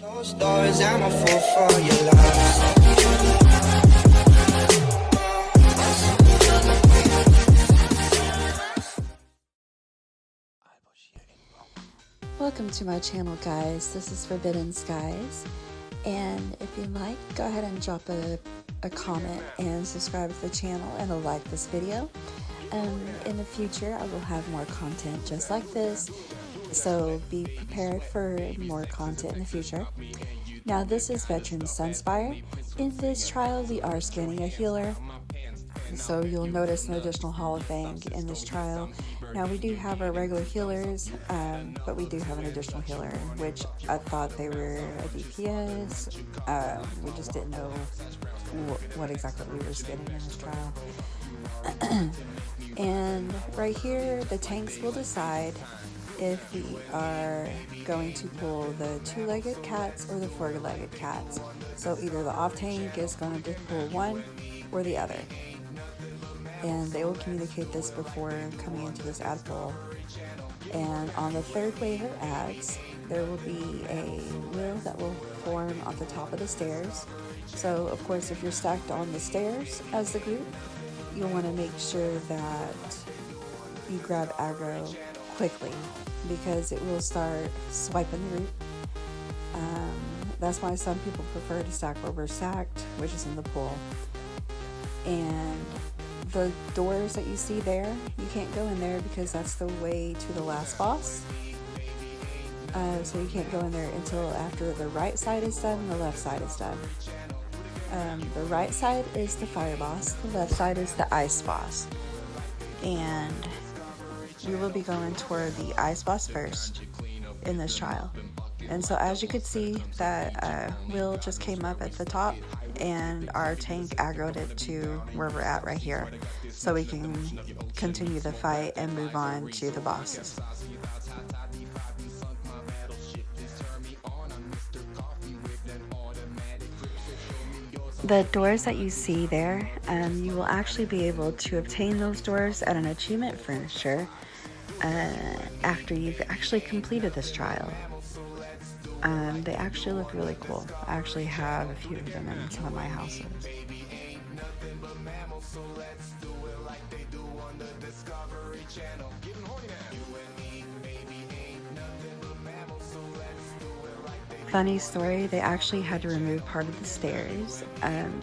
Closed doors, I'm a fool for your love. Welcome to my channel, guys. This is Forbidden Skies, and if you like, go ahead and drop a comment and subscribe to the channel and like this video. In the future I will have more content just like this, so be prepared for more content in the future. Now, this is Veteran Sunspire. In this trial we are scanning a healer, so you'll notice an additional Hall of Fame in this trial. Now, we do have our regular healers, but we do have an additional healer, which I thought they were a DPS. We just didn't know what exactly we were getting in this trial. And right here, the tanks will decide if we are going to pull the two-legged cats or the four-legged cats. So either the off tank is going to pull one or the other. And they will communicate this before coming into this ad pool. And on the third wave of ads, there will be a wheel that will form on the top of the stairs. So of course, if you're stacked on the stairs as the group, you'll want to make sure that you grab aggro quickly, because it will start swiping the group. That's why some people prefer to stack where we're stacked, which is in the pool. And the doors that you see there, you can't go in there because that's the way to the last boss. So you can't go in there until after the right side is done and the left side is done. The right side is the fire boss, the left side is the ice boss. And we will be going toward the ice boss first in this trial. And so as you could see, that wheel just came up at the top, and our tank aggroed it to where we're at right here, so we can continue the fight and move on to the bosses. The doors that you see there, you will actually be able to obtain those doors at an achievement furniture after you've actually completed this trial. They actually look really cool. I actually have a few of them in some of my houses. Funny story, they actually had to remove part of the stairs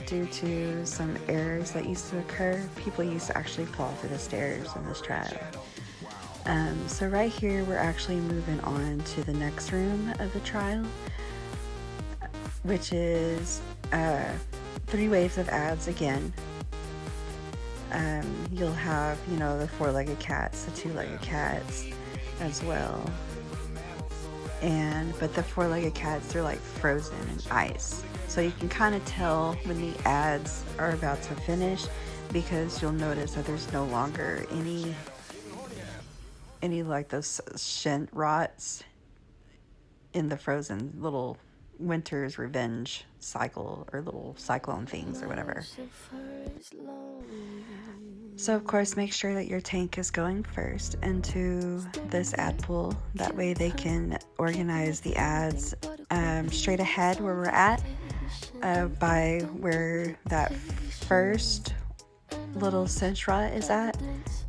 due to some errors that used to occur. People used to actually fall through the stairs in this trial. So right here, we're actually moving on to the next room of the trial, which is 3 waves of ads again. You'll have, the four-legged cats, the two-legged cats as well. But the four-legged cats, they're like frozen in ice. So you can kind of tell when the ads are about to finish, because you'll notice that there's no longer any like those shin rots in the frozen little winter's revenge cycle, or little cyclone things or whatever. So of course, make sure that your tank is going first into this ad pool. That way they can organize the ads straight ahead where we're at, by where that first little cinch rot is at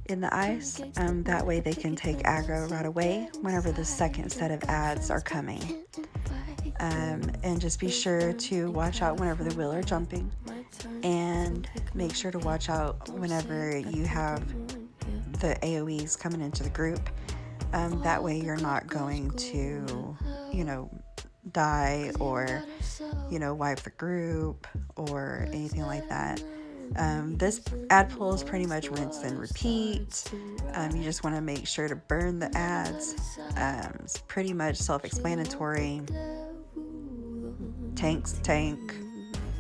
in the ice. That way they can take aggro right away whenever the second set of ads are coming. And just be sure to watch out whenever the wheel are jumping, and make sure to watch out whenever you have the AoEs coming into the group. That way you're not going to, die or, wipe the group or anything like that. This ad pool is pretty much rinse and repeat. You just want to make sure to burn the ads. It's pretty much self-explanatory. Tanks tank,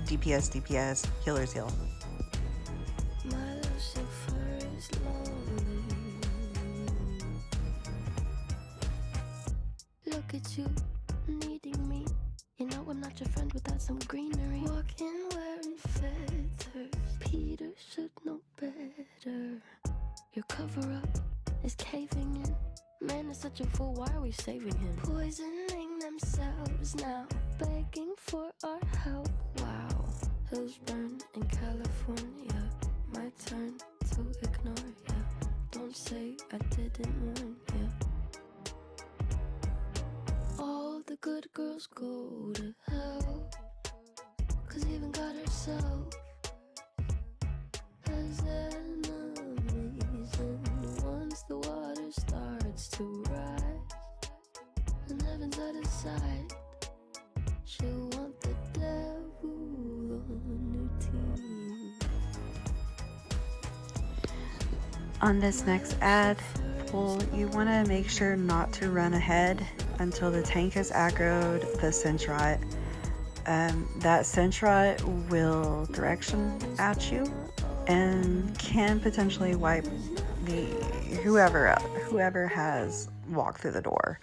DPS, healers heal. Look at you, needing me. I'm not your friend without some greenery. Walking wearing feathers, Peter should know better. Your cover-up is caving in. Man is such a fool, why are we saving him? Poisoning themselves now. begging for our help. Wow, hills burn in California. My turn to ignore ya. Don't say I didn't warn ya. All the good girls go to hell, 'cause even God herself has enemies. And once the water starts to rise and heaven's at his side, she'll want the devil on her team. On this next ad pull, you want to make sure not to run ahead until the tank is aggroed the Centrot. That Centrot will direction at you and can potentially wipe the whoever has walked through the door.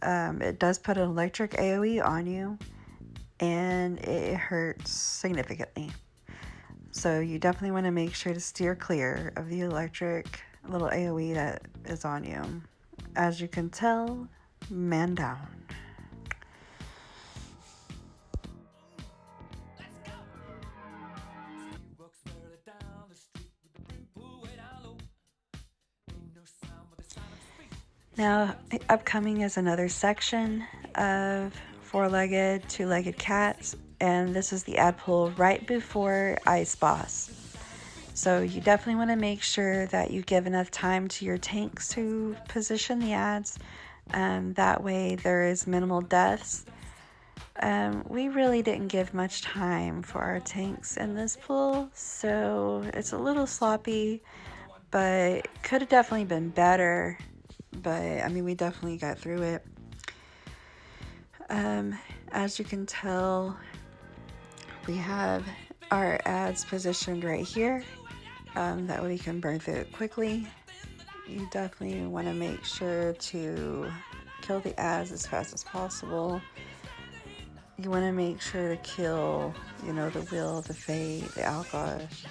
It does put an electric AoE on you, and it hurts significantly. So you definitely want to make sure to steer clear of the electric little AoE that is on you. As you can tell, man down. Now, upcoming is another section of four-legged, two-legged cats, and this is the ad pull right before Ice Boss. So you definitely want to make sure that you give enough time to your tanks to position the ads. That way there is minimal deaths. We really didn't give much time for our tanks in this pull, so it's a little sloppy, but could have definitely been better. But I mean, we definitely got through it. As you can tell, we have our ads positioned right here. That way we can burn through it quickly. You definitely want to make sure to kill the ads as fast as possible. You want to make sure to kill, the Will, the Fate, the Algosh,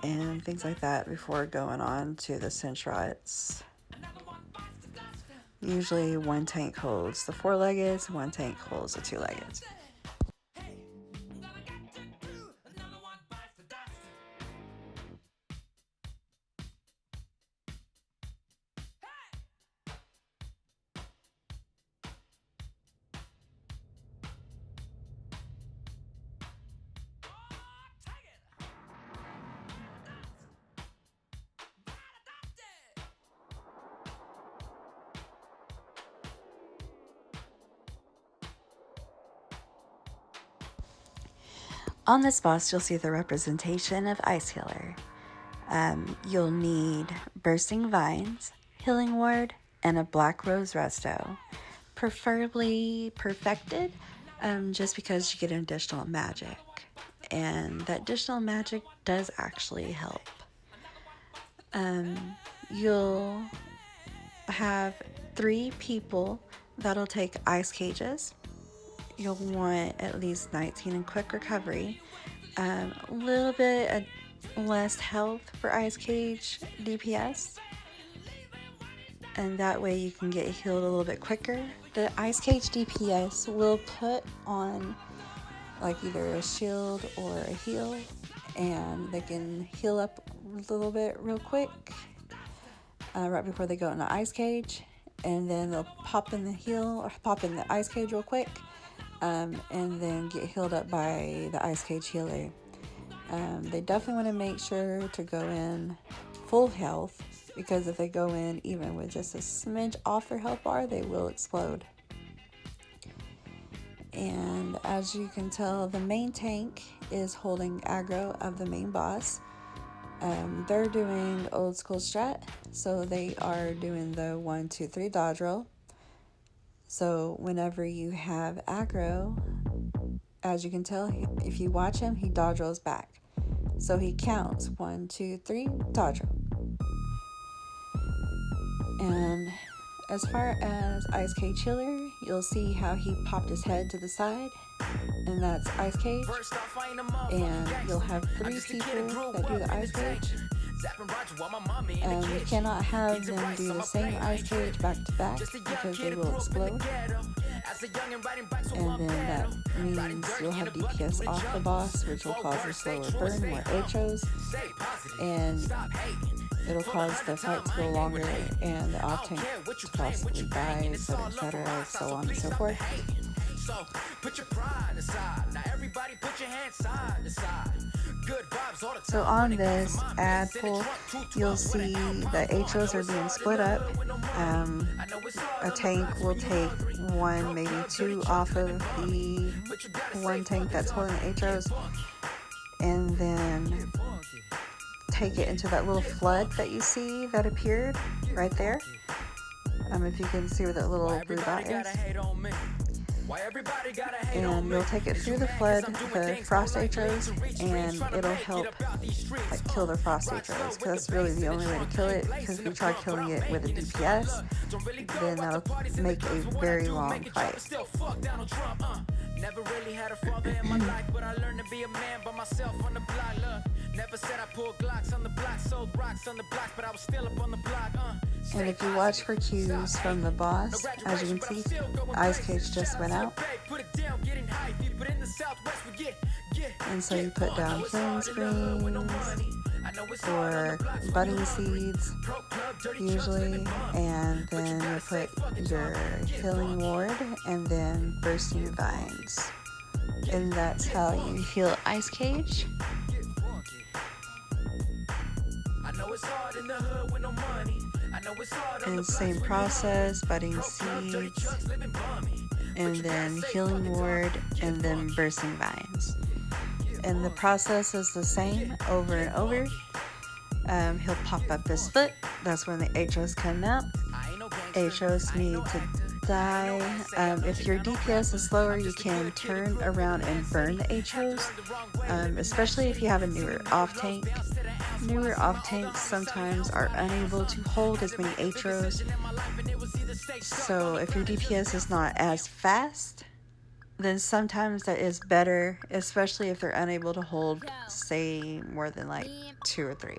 and things like that before going on to the Centrots. Usually one tank holds the four-leggeds, one tank holds the two-leggeds. On this boss, you'll see the representation of Ice Healer. You'll need Bursting Vines, Healing Ward, and a Black Rose Resto. Preferably perfected, just because you get an additional magic. And that additional magic does actually help. You'll have 3 people that'll take ice cages. You'll want at least 19 in quick recovery, a little bit less health for Ice Cage DPS, and that way you can get healed a little bit quicker. The Ice Cage DPS will put on like either a shield or a heal, and they can heal up a little bit real quick right before they go into Ice Cage, and then they'll pop in the heal or pop in the Ice Cage real quick. And then get healed up by the Ice Cage Healer. They definitely want to make sure to go in full health, because if they go in even with just a smidge off their health bar, they will explode. And as you can tell, the main tank is holding aggro of the main boss. They're doing old school strat, so they are doing the 1, 2, 3 dodge roll. So whenever you have aggro, as you can tell, if you watch him, he dodge rolls back. So he counts 1, 2, 3, dodge roll. And as far as Ice Cage Healer, you'll see how he popped his head to the side, and that's Ice Cage. And you'll have 3 people that do the Ice Cage. You cannot have them do the same ice cage back to back because they will explode. And then that means you'll have DPS off the boss, which will cause a slower burn, more HOs, and it'll cause the fight to go longer and the off tank to possibly die, etc., so on and so forth. So put your pride aside. Now everybody put your hands side to side. Good vibes all the time. So on this ad pull, you'll see the HOs are being split up. A tank will take one, maybe two off of the one tank that's holding the HOs, and then take it into that little flood that you see that appeared right there. If you can see where that little blue dot is. And you'll take it through the flood, the frost HOs, and it'll help like kill the frost HOs, because that's really the only way to kill it. Because if you try killing it with a DPS, then that'll make a very long fight. Never really had a father in my life, but I learned to be a man by myself on the block. Look, never said I pulled Glocks on the block, sold rocks on the block, but I was still up on the block. And if you watch for cues from the boss, as you can see, Ice Cage just went out. And so you put down killing screens or budding seeds usually, and then you put your healing ward and then bursting vines, and that's how you heal Ice Cage. And same process, budding seeds, and then healing ward, and then bursting vines. And the process is the same over and over. He'll pop up his foot. That's when the HOs come out. HOs need to die. If your DPS is slower, you can turn around and burn the HOs, especially if you have a newer off tank. Newer off tanks sometimes are unable to hold as many HOs. So if your DPS is not as fast, then sometimes that is better, especially if they're unable to hold, say, more than like 2 or 3.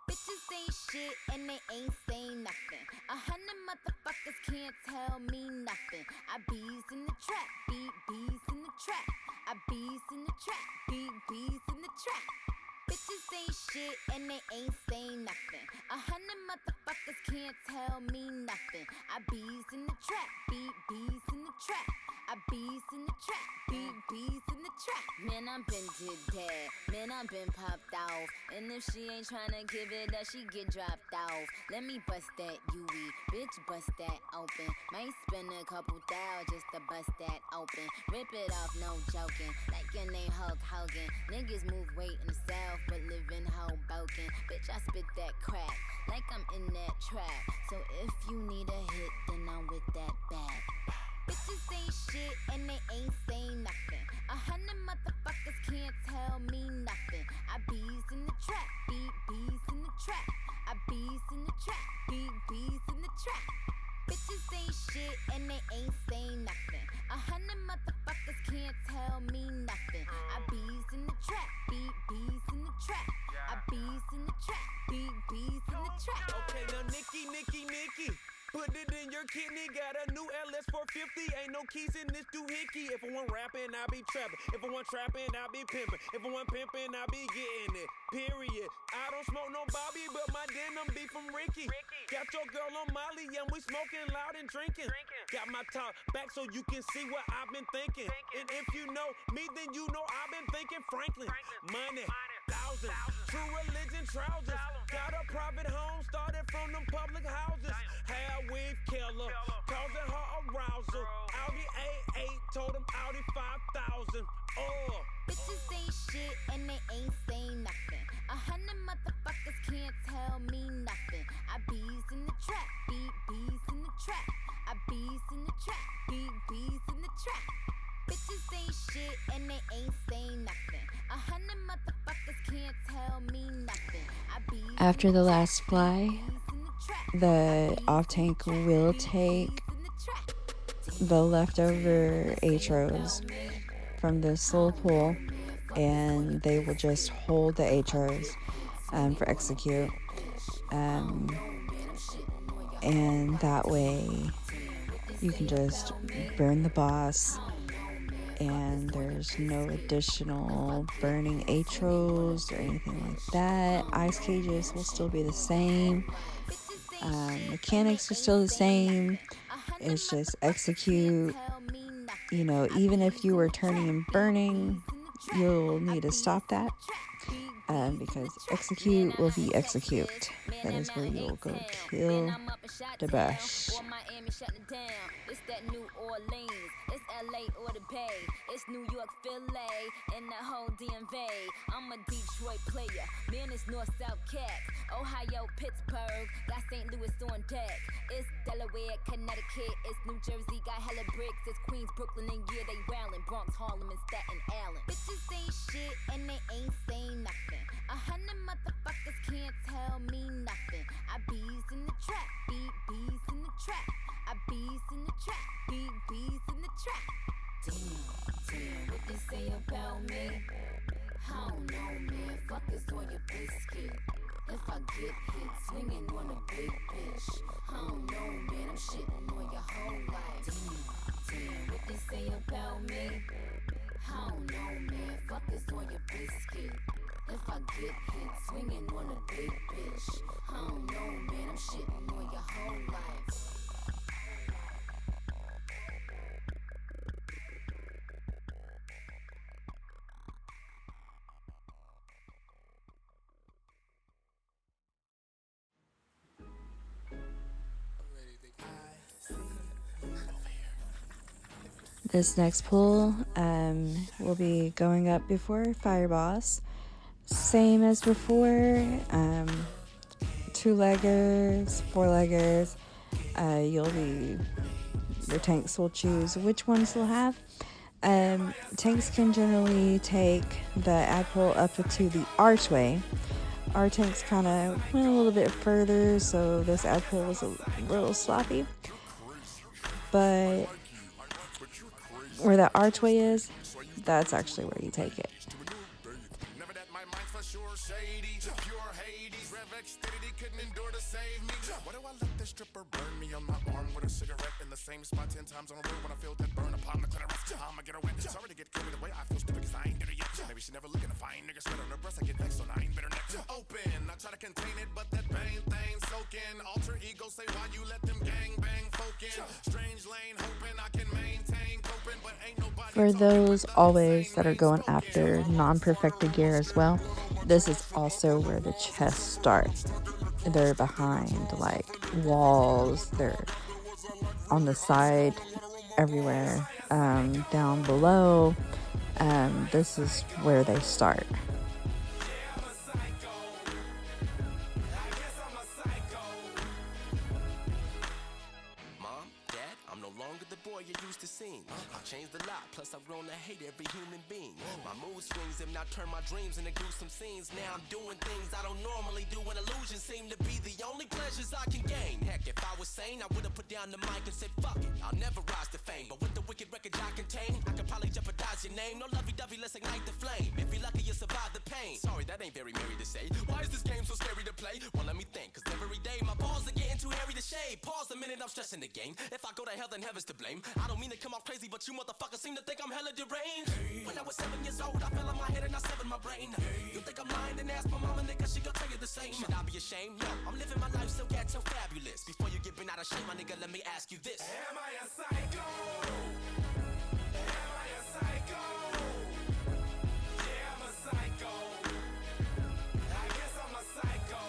Bitches ain't shit and they ain't saying nothing. 100 motherfuckers can't tell me nothing. I bees in the trap, bees in the trap. I bees in the trap, bees in the trap. Bitches ain't shit and they ain't saying nothing. 100 motherfuckers can't tell me nothing. I bees in the trap, bees in the trap. I bees in the trap, bees in the trap. Man, I'm been did that. Man, I'm been popped off. And if she ain't tryna give it up, she get dropped off. Let me bust that UE, bitch, bust that open. Might spend a couple thou just to bust that open. Rip it off, no joking. Like your name Hulk Hogan. Niggas move weight in the south, but live in Hoboken. Bitch, I spit that crack like I'm in that trap. So if you need a hit, then I'm with that bag. Bitches ain't shit and they ain't saying nothing. 100 motherfuckers can't tell me nothing. I bees in the trap, bees in the trap. I bees in the trap, bees in the trap. Bitches ain't shit and they ain't saying nothing. 100 motherfuckers can't tell me nothing. I bees in the trap, bees in the trap. I bees in the trap, bees in the trap. Okay, now Nikki. Put it in your kidney, got a new LS 450. Ain't no keys in this doohickey. If I want rapping, I be trapping. If I want trapping, I be pimping. If I want pimping, I be getting it. Period. I don't smoke no Bobby, but my denim be from Ricky. Got your girl on Molly, and we smoking loud and drinking. Got my top back so you can see what I've been thinking. And if you know me, then you know I've been thinking Franklin. Money, thousands, true religion trousers. Got a private home, started from them public houses. Hair weave killer, causing her arousal. Audi A8, told him Audi 5000. Oh. Bitches ain't shit and they ain't saying nothing. 100 motherfuckers can't tell me nothing. I bees in the trap, bees in the trap. I bees in the trap, bees in the trap. Bitches ain't shit and they ain't saying nothing. 100 motherfuckers can't tell me nothing. I bees. After the last fly, the off tank will take the leftover HOs from this soul pool, and they will just hold the HRs for execute. And that way you can just burn the boss, and there's no additional burning atros or anything like that. Ice cages will still be the same. Mechanics are still the same. It's just execute. You know, even if you were turning and burning, you'll need to stop that, because execute will be execute. That is where you'll go kill the bash. It's that New Orleans, it's LA or the Bay, it's New York, Philly, and the whole DMV. I'm a Detroit player, man, it's North South Cat, Ohio, Pittsburgh, got St. Louis on deck. It's Delaware, Connecticut, it's New Jersey, got hella bricks. It's Queens, Brooklyn, and yeah, they rallying. Bronx, Harlem, and Staten Island. Bitches ain't shit and they ain't saying nothing. 100 motherfuckers can't tell me nothing. I bees in the trap, bees in the trap. I bees in the trap, bees in the trap. Damn, what they say about me? I don't know, man. Fuck is on your biscuit. If I get hit, swinging on a big bitch. I don't know, man. I'm shitting on your whole life. Damn, what they say about me? I don't know, man. Fuck is on your biscuit. If I get hit, swinging on a big bitch. I don't know, man. I'm shitting on your whole life. This next pull will be going up before Fire Boss. Same as before. 2-leggers, 4-leggers. Your tanks will choose which ones they'll have. Tanks can generally take the ad pull up to the archway. Our tanks kind of went a little bit further, so this ad pull was a little sloppy. But where the archway is, that's actually where you take it. Stripper burn me on my arm with a cigarette in the same spot 10 times on a road when I feel that burn upon the clitoris. I'ma get her wet. Sorry to get carried away. I feel stupid cause I ain't there yet. Maybe she never looking to find nigga sweat on her breast. I get vexed on I ain't better neck. Open. I try to contain it, but that bang thing soaking. Alter ego say why you let them gang bang folk in. Strange lane hoping I can maintain coping, but ain't nobody. For those always that are going after non-perfected gear as well, this is also where the chests start. They're behind like walls, they're on the side, everywhere, down below. This is where they start. Mom, Dad, I'm no longer the boy you used to see. I've changed a lot, plus I've grown to hate every human being. My mood swings have now turned my dreams into gruesome scenes. Now I'm doing things I don't normally do, and illusions seem to be the only pleasures I can gain. Heck, if I was sane, I would have put down the mic and said, fuck it, I'll never rise to fame. But with the wicked records I contain, I could probably jeopardize your name. No lovey-dovey, let's ignite the flame. If you're lucky, you survive the pain. Sorry, that ain't very merry to say. Why is this game so scary to play? Well, let me think, cause every day my balls are getting too hairy to shave. Pause a minute, I'm stressing the game. If I go to hell, then heaven's to blame. I don't mean to come off crazy, but you motherfuckers seem to think I'm hella deranged. When I was 7 years old, I fell on my head and I severed my brain. You think I'm lying? Then ask my mama, nigga, she gon' tell you the same. Should I be ashamed? No, I'm living my life so ghetto fabulous. Before you get bent out of shape, my nigga, let me ask you this. Am I a psycho? Am I a psycho? Yeah, I'm a psycho. I guess I'm a psycho.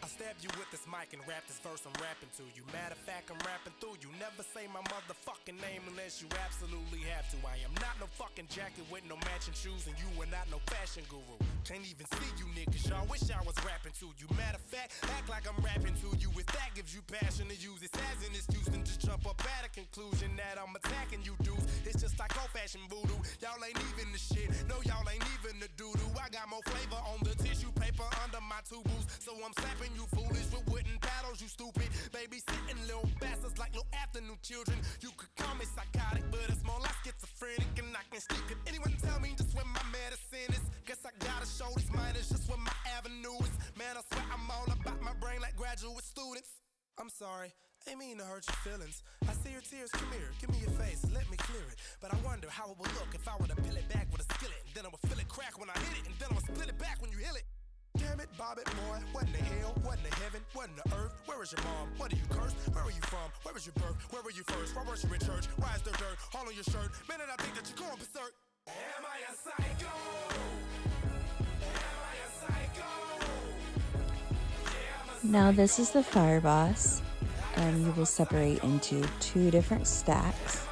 I stabbed you with this mic and rap this verse I'm rapping to you. Matter of fact, I'm rapping through you. Never say my motherfucking name unless you absolutely have to. I am not no fucking jacket with no matching shoes, and you are not no fashion guru. Can't even see you niggas, y'all wish I was rapping to you. Matter of fact, act like I'm rapping to you. If that gives you passion to use it as an excuse, then just jump up at a conclusion that I'm attacking you dudes. It's just like old-fashioned voodoo. Y'all ain't even the shit. No, y'all ain't even the doo-doo. I got more flavor on the tissue paper under my two boots, so I'm slapping you foolish with wooden paddle. follows you stupid. Babysitting little bastards like little afternoon children. You could call me psychotic, but it's more like schizophrenic. And I can sleep. Could anyone tell me just where my medicine is? Guess I gotta show these minors just where my avenue is. Man, I swear I'm all about my brain like graduate students. I'm sorry, I ain't mean to hurt your feelings. I see your tears, come here, give me your face, let me clear it. But I wonder how it would look if I were to peel it back with a skillet. And then I would feel it crack when I hit it, and then I would split it back when you heal it. Damn it, Bob it, boy, what in the hell, what in the heaven, what in the earth? Where is your mom? What are you cursed? Where are you from? Where was your birth? Where were you first? Why weren't you in church? Why is there dirt all on your shirt? Man, and I think that you're going berserk. Am I a psycho? Am I a psycho? Now this is the fire boss. You will separate into 2 different stacks.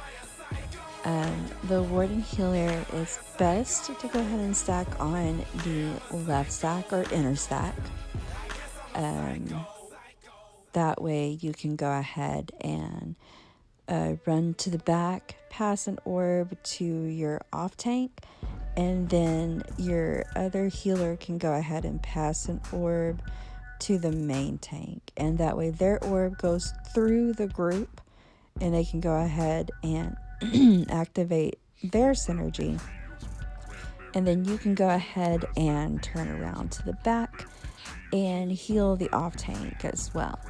The warden healer is best to go ahead and stack on the left stack or inner stack. That way you can go ahead and run to the back, pass an orb to your off tank, and then your other healer can go ahead and pass an orb to the main tank, and that way their orb goes through the group and they can go ahead and activate their synergy, and then you can go ahead and turn around to the back and heal the off tank as well.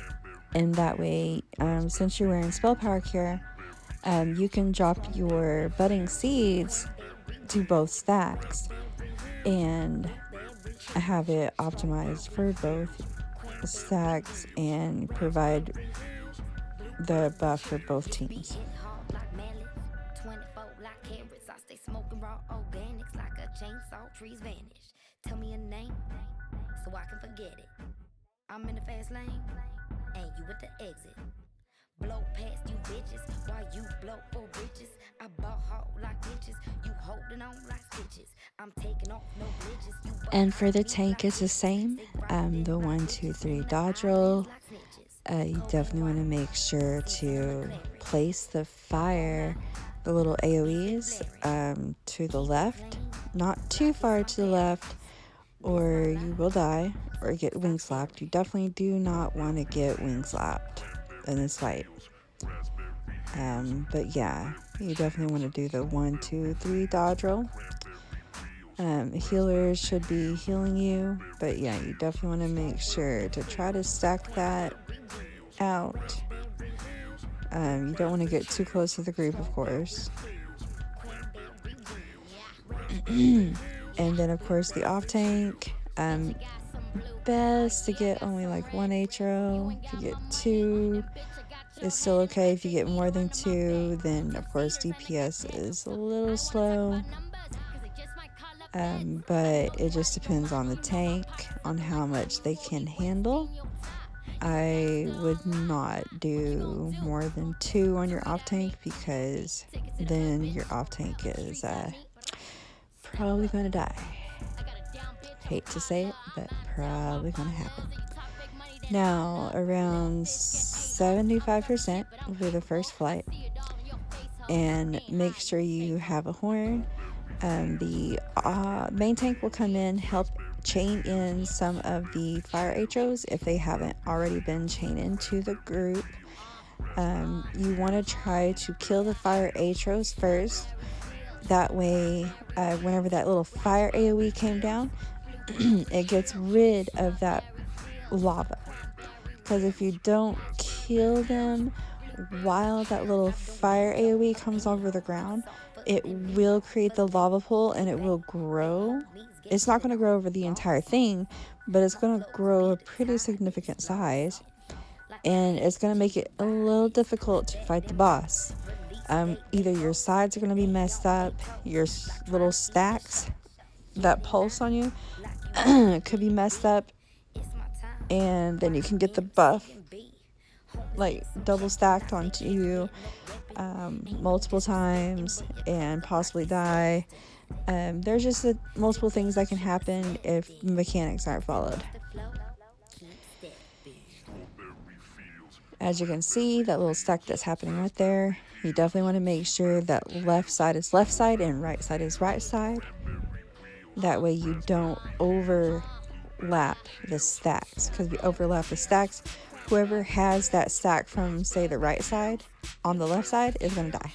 And that way, since you're wearing spell power cure, you can drop your budding seeds to both stacks and have it optimized for both stacks and provide the buff for both teams. Trees vanish. Tell me a name so I can forget it. I'm in the fast lane and you at the exit. Blow past you bitches while you blow for riches. I bought hard like bitches. You holding on like stitches. I'm taking off no glitches. And for the tank, it's the same. The 1, 2, 3 dodge roll. You definitely want to make sure to place the fire, the little AoEs, to the left. Not too far to the left, or you will die or get wing slapped. You definitely do not want to get wing slapped in this fight. But yeah, you definitely want to do the 1, 2, 3 dodge roll. Healers should be healing you, but yeah, you definitely want to make sure to try to stack that out. You don't want to get too close to the group, of course. And then of course the off tank, best to get only like 1 HRO. If you get 2, it's still okay. If you get more than 2, then of course DPS is a little slow, but it just depends on the tank, on how much they can handle. I would not do more than 2 on your off tank, because then your off tank is probably gonna die. Hate to say it, but probably gonna happen. Now around 75% for the first flight, and make sure you have a horn. The main tank will come in, help chain in some of the fire HOs if they haven't already been chained into the group. You want to try to kill the fire HOs first. That way, whenever that little fire AoE came down, it gets rid of that lava. Because if you don't kill them while that little fire AoE comes over the ground, it will create the lava pool and it will grow. It's not going to grow over the entire thing, but it's going to grow a pretty significant size, and it's going to make it a little difficult to fight the boss. Either your sides are going to be messed up, your little stacks that pulse on you could be messed up, and then you can get the buff like double stacked onto you multiple times and possibly die. There's just multiple things that can happen if mechanics aren't followed. As you can see, that little stack that's happening right there, you definitely want to make sure that left side is left side and right side is right side. That way you don't overlap the stacks, because if you overlap the stacks, whoever has that stack from, say, the right side on the left side is going to die.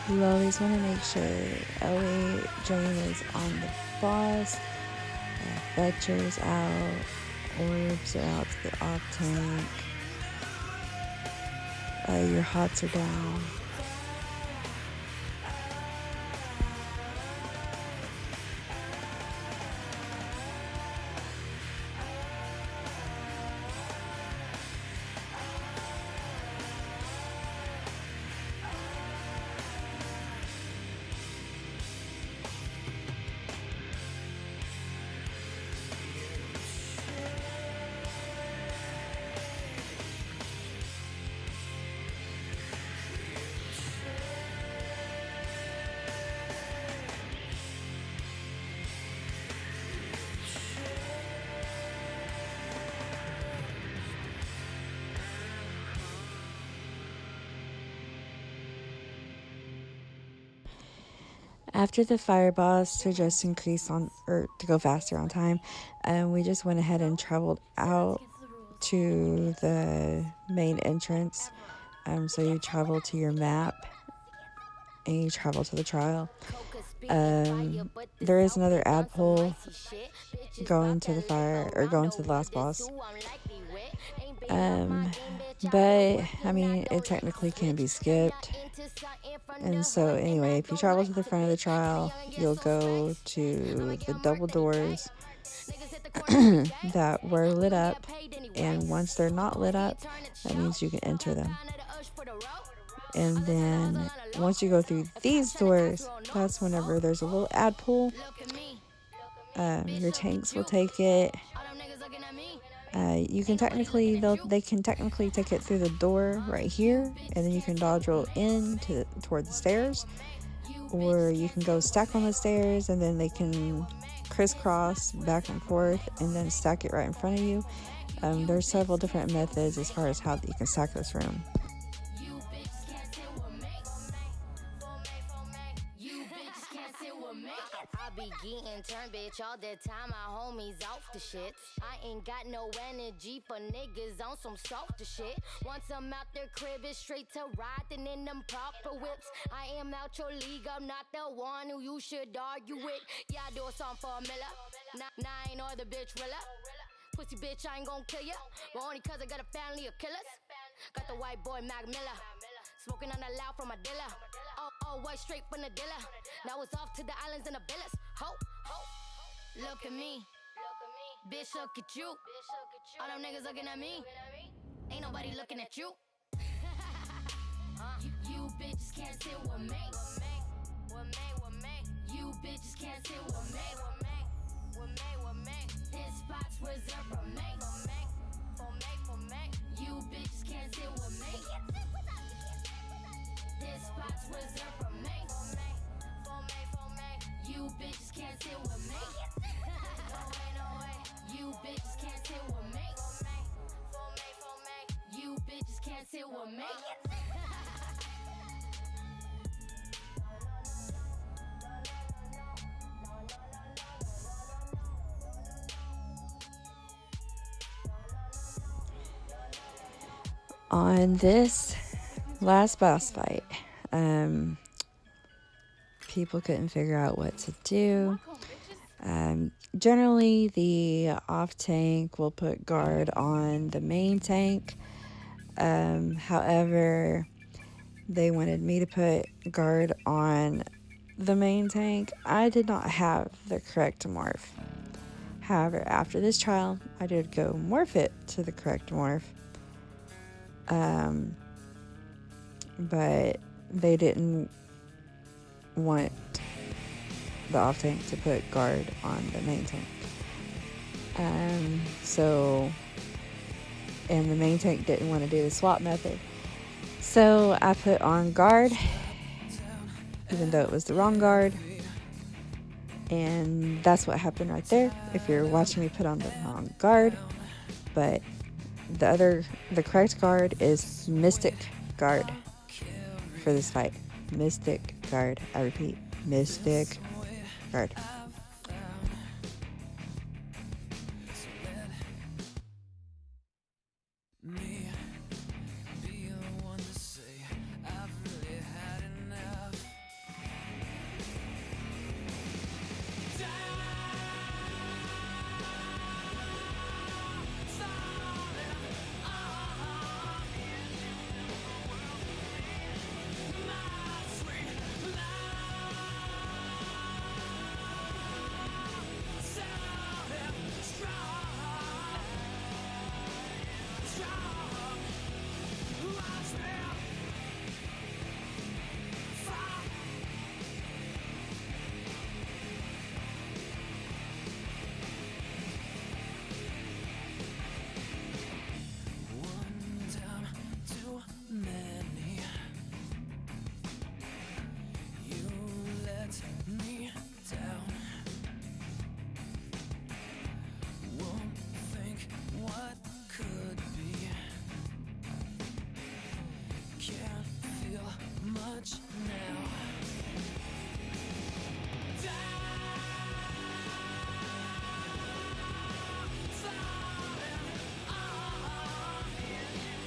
You always want to make sure LA drain is on the boss, Fletcher's out, orbs are out to the off tank, your hots are down. After the fire boss, to just increase on, or to go faster on time, we just went ahead and traveled out to the main entrance. So you travel to your map and you travel to the trial. There is another ad pull going to the fire, or going to the last boss. But I mean, it technically can be skipped. And so anyway, if you travel to the front of the trial, you'll go to the double doors that were lit up, and once they're not lit up, that means you can enter them. And then once you go through these doors, that's whenever there's a little ad pull. Your tanks will take it. You can technically, they can technically take it through the door right here, and then you can dodge roll in toward the stairs, or you can go stack on the stairs, and then they can crisscross back and forth, and then stack it right in front of you. There's several different methods as far as how you can stack this room. Turn bitch all the time, my homies off the shit. I ain't got no energy for niggas on some softer shit. Once I'm out their crib, it's straight to riding in them proper whips. I am out your league, I'm not the one who you should argue with. Yeah, I do a song for a Miller, nine or the bitch Rilla. Pussy bitch, I ain't gon' kill ya, but only cause I got a family of killers. Got the white boy Mag Miller, smoking on the loud from my dealer. All white straight from the dealer. Now it's off to the islands and the villas. Ho, look at me. Bitch, look at you. All them niggas looking at me. Ain't nobody looking at you. You bitches can't sit with me. You bitches can't sit with me. This spot's reserved for me. You bitches can't sit with me. This spot's reserved for me. You bitches can't sit with me. No way. You bitches can't sit with me. You bitches can't sit with me. On this last boss fight, people couldn't figure out what to do. Generally, the off tank will put guard on the main tank. However, they wanted me to put guard on the main tank. I did not have the correct morph. However, after this trial, I did go morph it to the correct morph. But they didn't want the off tank to put guard on the main tank. And the main tank didn't want to do the swap method. So I put on guard, even though it was the wrong guard. And that's what happened right there, if you're watching me put on the wrong guard. But the correct guard is Mystic Guard for this fight. Mystic Guard. I repeat, Mystic Guard.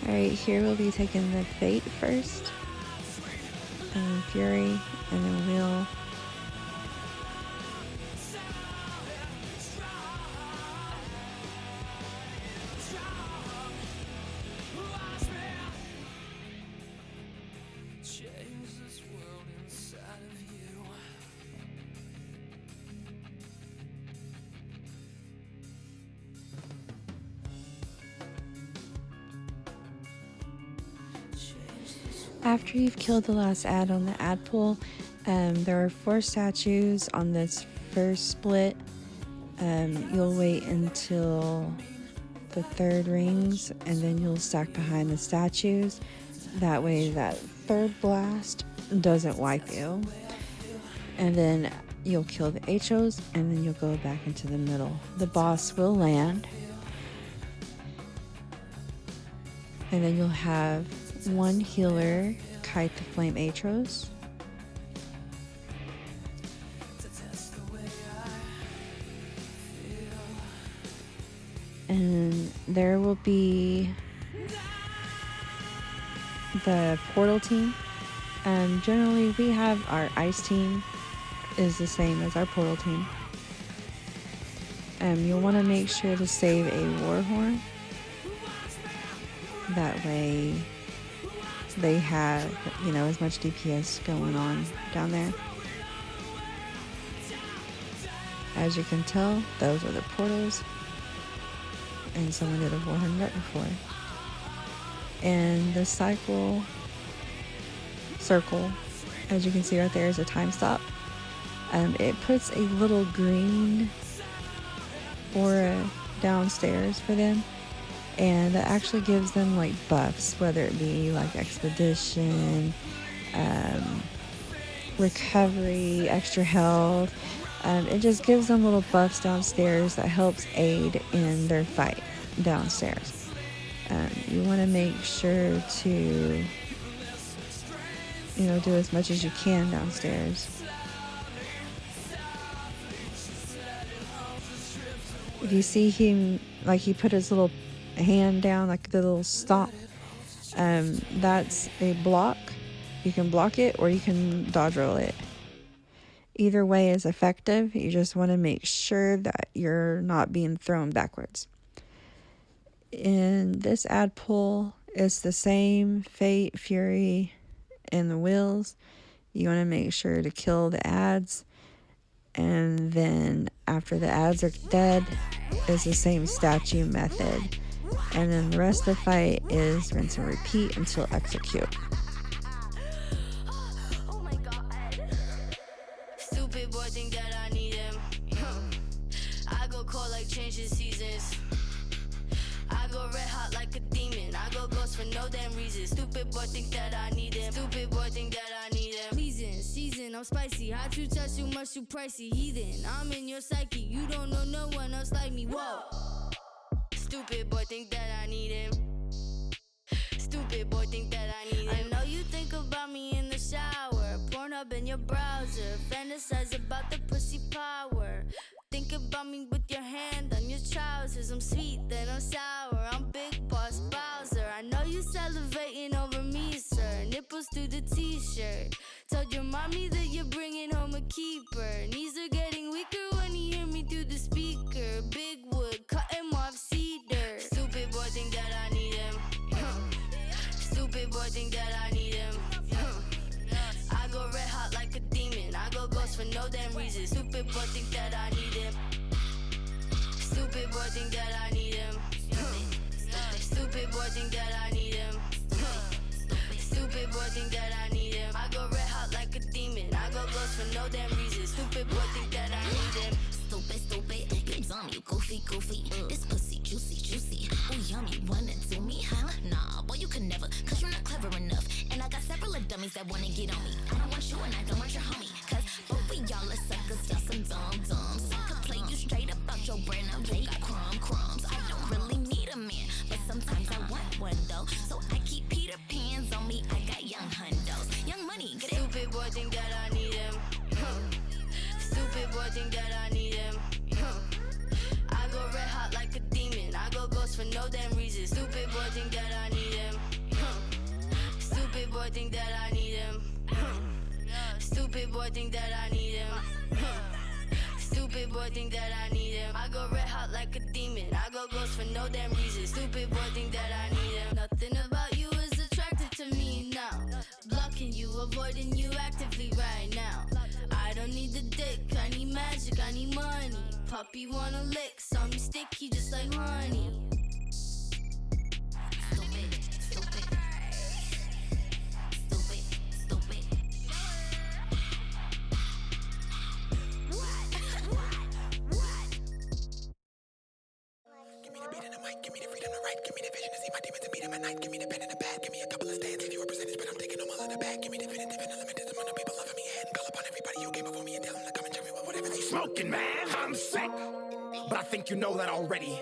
Alright, here we'll be taking the Fate first, and then Fury, and then Wheel. After you've killed the last ad on the ad pool, there are 4 statues on this first split. You'll wait until the 3rd rings, and then you'll stack behind the statues. That way that 3rd blast doesn't wipe you. And then you'll kill the HOs, and then you'll go back into the middle. The boss will land. And then you'll have 1 healer kite the flame Atros. And there will be the portal team. Generally we have our ice team is the same as our portal team. You'll want to make sure to save a Warhorn. That way they have, you know, as much DPS going on down there. As you can tell, those are the portals. And someone did a Warhorn right before. And the circle, as you can see right there, is a time stop. It puts a little green aura downstairs for them. And that actually gives them like buffs, whether it be like expedition, recovery, extra health. It just gives them little buffs downstairs that helps aid in their fight downstairs. You want to make sure to, you know, do as much as you can downstairs. If you see him, like he put his little hand down, like the little stomp, that's a block. You can block it or you can dodge roll it. Either way is effective. You just want to make sure that you're not being thrown backwards. In this ad pull, it's the same Fate, Fury, and the wheels. You want to make sure to kill the ads. And then after the ads are dead, it's the same statue method. And then the rest of the fight is rinse and repeat until execute. Oh my god. Stupid boy think that I need him. I go cold like changing seasons. I go red hot like a demon. I go ghost for no damn reason. Stupid boy think that I need him. Stupid boy think that I need him. Pleasing, season, I'm spicy. Hot too touch too much too pricey. Heathen, I'm in your psyche. You don't know no one else like me. Whoa. Stupid boy think that I need him. Stupid boy think that I need him. I know you think about me in the shower. Porn up in your browser. Fantasize about the pussy power. Think about me with your hand on your trousers. I'm sweet, then I'm sour. I'm Big Boss Bowser. I know you salivating over me, sir. Nipples through the t-shirt. Told your mommy that you're bringing home a keeper. Knees are getting weaker when you hear me through the speaker. Big wood, cut him off cedar. Stupid boy think that I need him. Stupid boy think that I need him. I go red hot like a demon. I go ghost for no damn reason. Stupid boy think that I need him. Stupid boy think that I need him. Stupid boy think that I need him. Stupid boy think that I need him. I go red hot like a demon. I go ghost for no damn reason. Stupid boy think that I need him. Stupid, you dumb, you goofy. This pussy juicy. Oh yummy, wanna do me, huh? Nah, boy you can never, cause you're not clever enough. And I got several of dummies that wanna get on me. I don't want you and I don't want your homie. Cause both of y'all are suckers, y'all some dum-dums. I could play you straight up out your brain, I got crumbs. I don't really need a man, but sometimes I want one though. So I keep Peter Pans on me, I got young hundos. Young money, get it? Stupid boy think that I need him. Stupid boy think that I need him. I go red hot like a demon. I go ghost for no damn reason. Stupid boy think that I need him. boy think that I need him. Stupid boy think that I need him. I go red hot like a demon. I go ghost for no damn reason. Stupid boy think that I need him. Nothing about you is attractive to me now. Blocking you, avoiding you actively right now. I don't need the dick, I need magic, I need money. Puppy wanna lick, saw me sticky just like honey. Give me the freedom to write, give me the vision to see my demons and meet them at night. Give me the pen and the pad, give me a couple of stands, give you a percentage, but I'm taking them all in the bag. Give me definitive and unlimited amount of people loving me and call upon everybody who came before me and tell them to come and tell me whatever they smoking, man. I'm sick, but I think you know that already.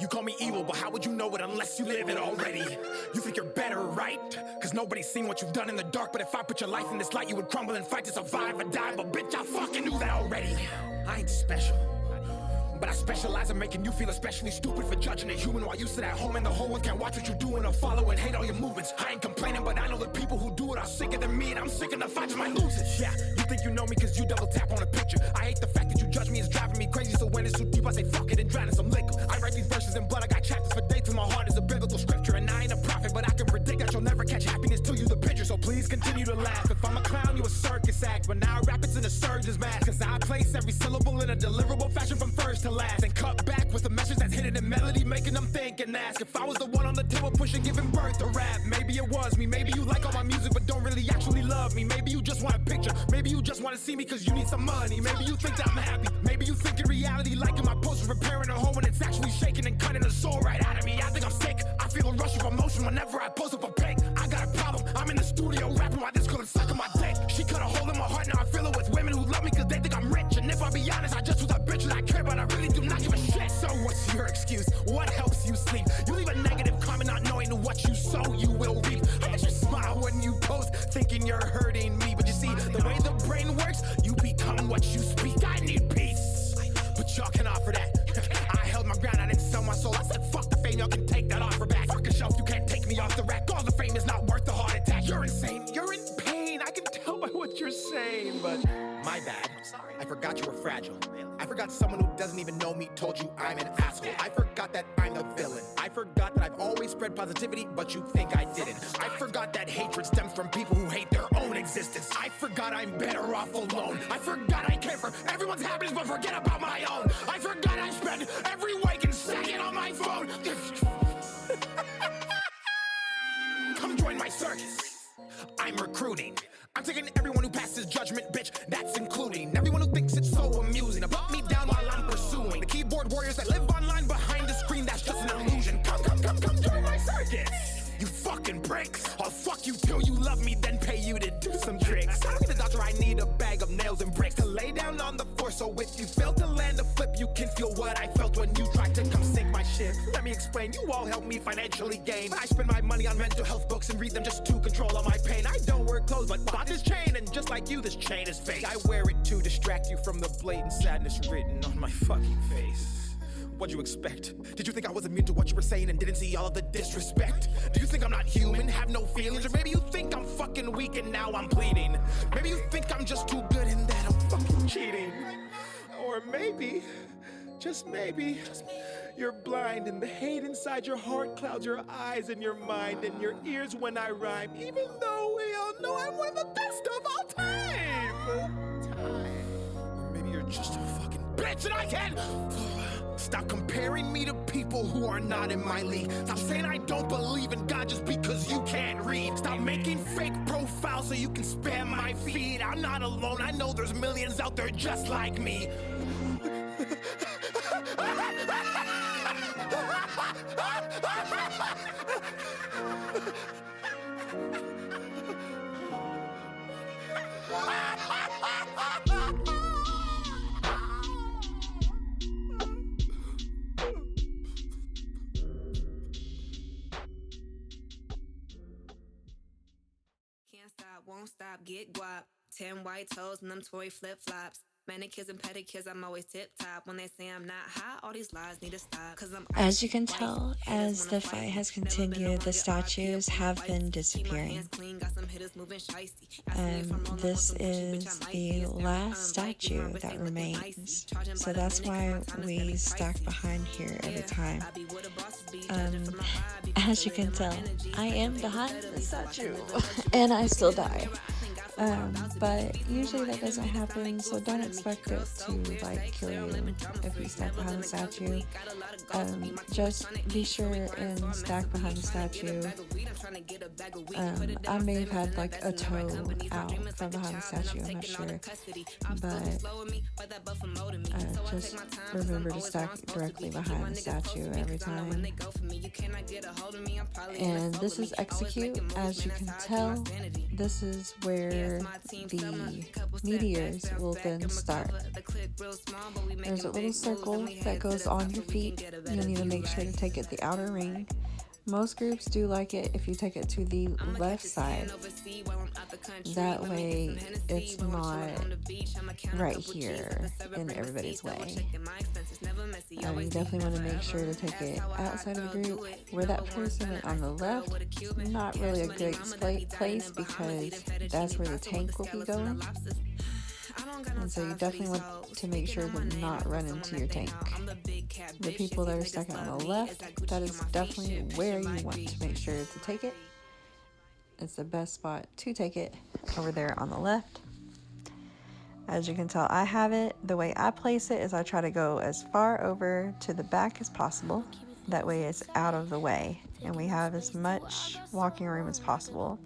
You call me evil, but how would you know it unless you live it already? You think you're better, right? Cause nobody's seen what you've done in the dark, but if I put your life in this light, you would crumble and fight to survive or die. But bitch, I fucking knew that already. I ain't special, but I specialize in making you feel especially stupid for judging a human while you sit at home and the whole world can't watch what you're doing or follow and hate all your movements. I ain't complaining, but I know the people who do it are sicker than me, and I'm sick of the fights my losers. Yeah, you think you know me cause you double tap on a picture. I hate the fact that you judge me, it's driving me crazy, so when it's too deep I say fuck it and drown in some liquor. I write these verses in blood, I got chapters for dates, and my heart is a biblical scripture. And I ain't a prophet, but I can predict that you'll never catch happiness till you the picture. So please continue to laugh. If I'm a clown, you a circus act, but now I rap it's in a surgeon's mask. Cause I place every syllable in a deliverable fashion from first to last, and cut back with a message that's hidden in melody, making them think and ask if I was the one on the table pushing, giving birth to rap. Maybe it was me, maybe you like all my music but don't really actually love me. Maybe you just want a picture, maybe you just want to see me cause you need some money. Maybe you think that I'm happy, maybe you think in reality liking my post is repairing a hole when it's actually shaking and cutting the soul right out of me. I think I'm sick, I feel a rush of emotion whenever I post up a pic. I got a problem, I'm in the studio rapping while this girl is sucking my dick. She cut a hole in my heart, now I fill it with women who love me cause they think I'm rich. And if I be honest, I just was a bitch that I care, but I really do not give a shit. So what's your excuse? What helps you sleep? You leave a negative comment not knowing what you sow you will reap. I bet you smile when you post thinking you're hurting me, but you see the way the brain works, you become what you speak. I need peace, but y'all can offer that. I held my ground, I didn't sell my soul. I said fuck the fame, y'all can take that offer back. Fuck a shelf, you can't take me off the rack. All the fame is not worth the heart attack. You're insane, you're in pain, I can tell by what you're saying, but my bad. I forgot you were fragile. I forgot someone who doesn't even know me told you I'm an asshole. I forgot that I'm the villain. I forgot that I've always spread positivity, but you think I didn't. I forgot that hatred stems from people who hate their own existence. I forgot I'm better off alone. I forgot I care for everyone's happiness, but forget about my own. I forgot I spend every waking second on my phone. Come join my circus. I'm recruiting. I'm taking everyone who passes judgment, bitch, that's including everyone who thinks it's so amusing to put me down while I'm pursuing the keyboard warriors that live online behind the screen, that's just an illusion. Come join my circus, you fucking bricks. I'll fuck you till you love me, then pay you to do some tricks. I don't need a doctor, I need a bag of nails and bricks to lay down on the floor, so if you fail to land a flip, you can feel what I felt when you tried to come sink my ship. Let me explain, you all help me financially gain. I spend my money on mental health books and read them just to control all my pain. I don't wear clothes, but bought this chain, and just like you, this chain is fake. I wear it to distract you from the blatant sadness written on my fucking face. What'd you expect? Did you think I was immune to what you were saying and didn't see all of the disrespect? Do you think I'm not human, have no feelings? Or maybe you think I'm fucking weak and now I'm pleading? Maybe you think I'm just too good and that I'm fucking cheating? Or maybe, just maybe, you're blind and the hate inside your heart clouds your eyes and your mind and your ears when I rhyme, even though we all know I'm one of the best of all time. Or maybe you're just a fucking bitch and I can't. Stop comparing me to people who are not in my league. Stop saying I don't believe in God just because you can't read. Stop making fake profiles so you can spam my feed. I'm not alone, I know there's millions out there just like me. Can't stop, won't stop, get guap. 10 white toes and them toy flip-flops. Manicures and pedicures, I'm always tip top. When they say I'm not hot, all these lies need to stop. Cause I'm As you can tell, as the fight has continued, the statues have been disappearing. This is the last statue that remains, so that's why we stack behind here every time. As you can tell, I am behind the statue, and I still die. But usually that doesn't happen, so don't expect it to like kill you if you stack behind the statue. Just be sure and stack behind the statue. I may have had like a toe out from behind the statue, I'm not sure, but just remember to stack directly behind the statue every time. And this is execute. As you can tell, this is where the meteors will then start. There's a little circle that goes on your feet. You'll need to make sure to take it the outer ring. Most groups do like it if you take it to the left side. That way it's not right here in everybody's way. You definitely want to make sure to take it outside of the group. Where that person on the left is not really a great place because that's where the tank will be going. And so you definitely want to make sure to not run into your tank. The people that are stuck on the left, that is definitely where you want to make sure to take it. It's the best spot to take it, over there on the left. As you can tell, I have it. The way I place it is I try to go as far over to the back as possible. That way it's out of the way and we have as much walking room as possible.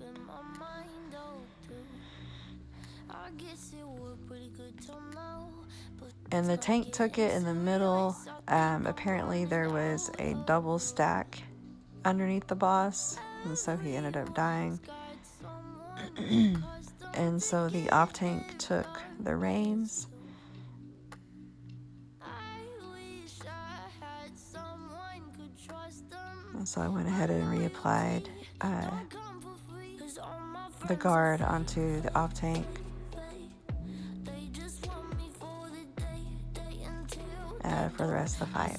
And the tank took it in the middle. Apparently there was a double stack underneath the boss, and so he ended up dying. And so the off tank took the reins. And so I went ahead and reapplied the guard onto the off tank. For the rest of the fight.